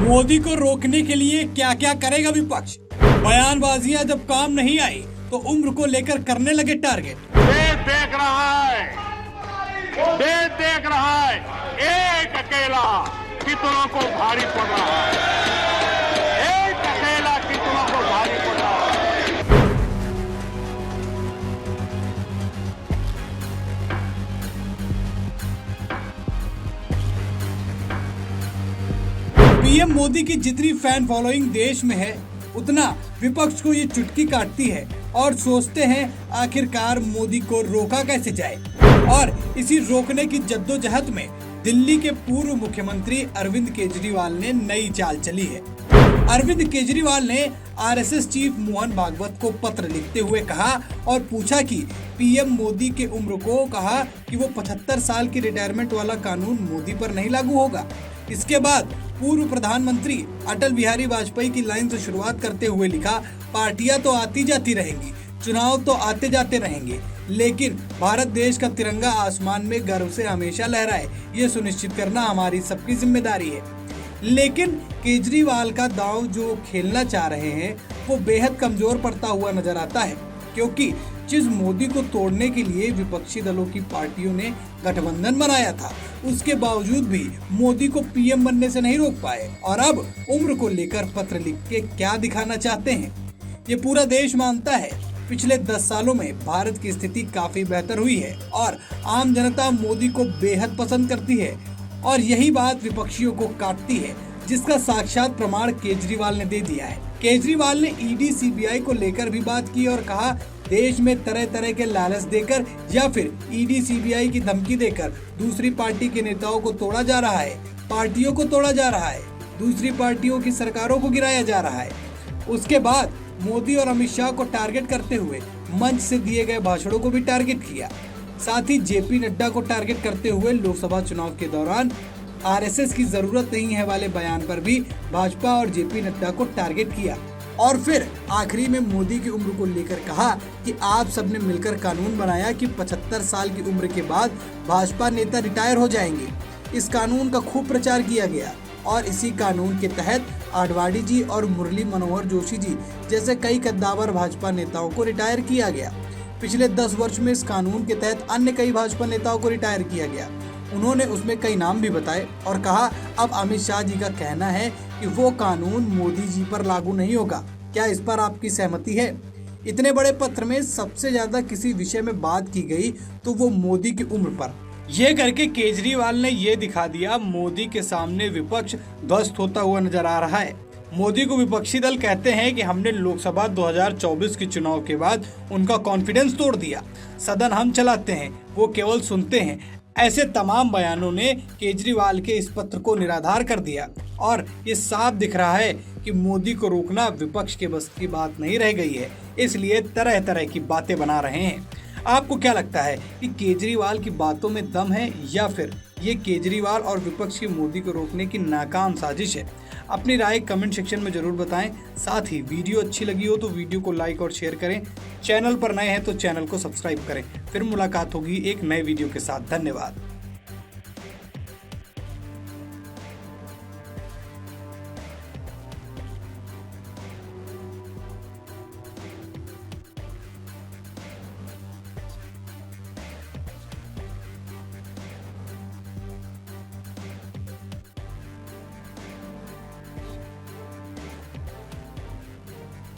मोदी को रोकने के लिए क्या क्या करेगा विपक्ष। बयानबाजियां जब काम नहीं आई तो उम्र को लेकर करने लगे टारगेट। देश देख रहा है, देश देख रहा है, एक अकेला कितनों को भारी पड़ रहा है, एक अकेला कितनों को भारी पड़ रहा है। पीएम मोदी की जितनी फैन फॉलोइंग देश में है उतना विपक्ष को ये चुटकी काटती है और सोचते हैं आखिरकार मोदी को रोका कैसे जाए। और इसी रोकने की जद्दोजहद में दिल्ली के पूर्व मुख्यमंत्री अरविंद केजरीवाल ने नई चाल चली है। अरविंद केजरीवाल ने आरएसएस चीफ मोहन भागवत को पत्र लिखते हुए कहा और पूछा कि पीएम मोदी के उम्र को कहा कि वो 75 साल की रिटायरमेंट वाला कानून मोदी पर नहीं लागू होगा। इसके बाद पूर्व प्रधानमंत्री अटल बिहारी वाजपेयी की लाइन से शुरुआत करते हुए लिखा, पार्टियां तो आती जाती रहेंगी, चुनाव तो आते जाते रहेंगे, लेकिन भारत देश का तिरंगा आसमान में गर्व से हमेशा लहराए, ये सुनिश्चित करना हमारी सबकी जिम्मेदारी है। लेकिन केजरीवाल का दांव जो खेलना चाह रहे हैं वो बेहद कमजोर पड़ता हुआ नजर आता है, क्योंकि जिस मोदी को तोड़ने के लिए विपक्षी दलों की पार्टियों ने गठबंधन बनाया था उसके बावजूद भी मोदी को पीएम बनने से नहीं रोक पाए और अब उम्र को लेकर पत्र लिख के क्या दिखाना चाहते हैं। ये पूरा देश मानता है पिछले 10 सालों में भारत की स्थिति काफी बेहतर हुई है और आम जनता मोदी को बेहद पसंद करती है और यही बात विपक्षियों को काटती है, जिसका साक्षात प्रमाण केजरीवाल ने दे दिया है। केजरीवाल ने ईडी सीबीआई को लेकर भी बात की और कहा देश में तरह तरह के लालच देकर या फिर ईडी सीबीआई की धमकी देकर दूसरी पार्टी के नेताओं को तोड़ा जा रहा है, पार्टियों को तोड़ा जा रहा है, दूसरी पार्टियों की सरकारों को गिराया जा रहा है। उसके बाद मोदी और अमित शाह को टारगेट करते हुए मंच से दिए गए भाषणों को भी टारगेट किया। साथ ही जेपी नड्डा को टारगेट करते हुए लोकसभा चुनाव के दौरान आरएसएस की जरूरत नहीं है वाले बयान पर भी भाजपा और जेपी नड्डा को टारगेट किया और फिर आखिरी में मोदी की उम्र को लेकर कहा कि आप सबने मिलकर कानून बनाया कि 75 साल की उम्र के बाद भाजपा नेता रिटायर हो जाएंगे। इस कानून का खूब प्रचार किया गया और इसी कानून के तहत आडवाणी जी और मुरली मनोहर जोशी जी जैसे कई कद्दावर भाजपा नेताओं को रिटायर किया गया। पिछले 10 वर्ष में इस कानून के तहत अन्य कई भाजपा नेताओं को रिटायर किया गया। उन्होंने उसमें कई नाम भी बताए और कहा अब अमित शाह जी का कहना है कि वो कानून मोदी जी पर लागू नहीं होगा। क्या इस पर आपकी सहमति है? इतने बड़े पत्र में सबसे ज्यादा किसी विषय में बात की गई तो वो मोदी की उम्र पर। ये करके केजरीवाल ने ये दिखा दिया मोदी के सामने विपक्ष ध्वस्त होता हुआ नजर आ रहा है। मोदी को विपक्षी दल कहते हैं कि हमने लोकसभा 2024 के चुनाव के बाद उनका कॉन्फिडेंस तोड़ दिया, सदन हम चलाते हैं, वो केवल सुनते हैं। ऐसे तमाम बयानों ने केजरीवाल के इस पत्र को निराधार कर दिया और ये साफ दिख रहा है कि मोदी को रोकना विपक्ष के बस की बात नहीं रह गई है, इसलिए तरह तरह की बातें बना रहे हैं। आपको क्या लगता है कि केजरीवाल की बातों में दम है या फिर ये केजरीवाल और विपक्ष की मोदी को रोकने की नाकाम साजिश है? अपनी राय कमेंट सेक्शन में जरूर बताएं। साथ ही वीडियो अच्छी लगी हो तो वीडियो को लाइक और शेयर करें। चैनल पर नए हैं तो चैनल को सब्सक्राइब करें। फिर मुलाकात होगी एक नए वीडियो के साथ। धन्यवाद।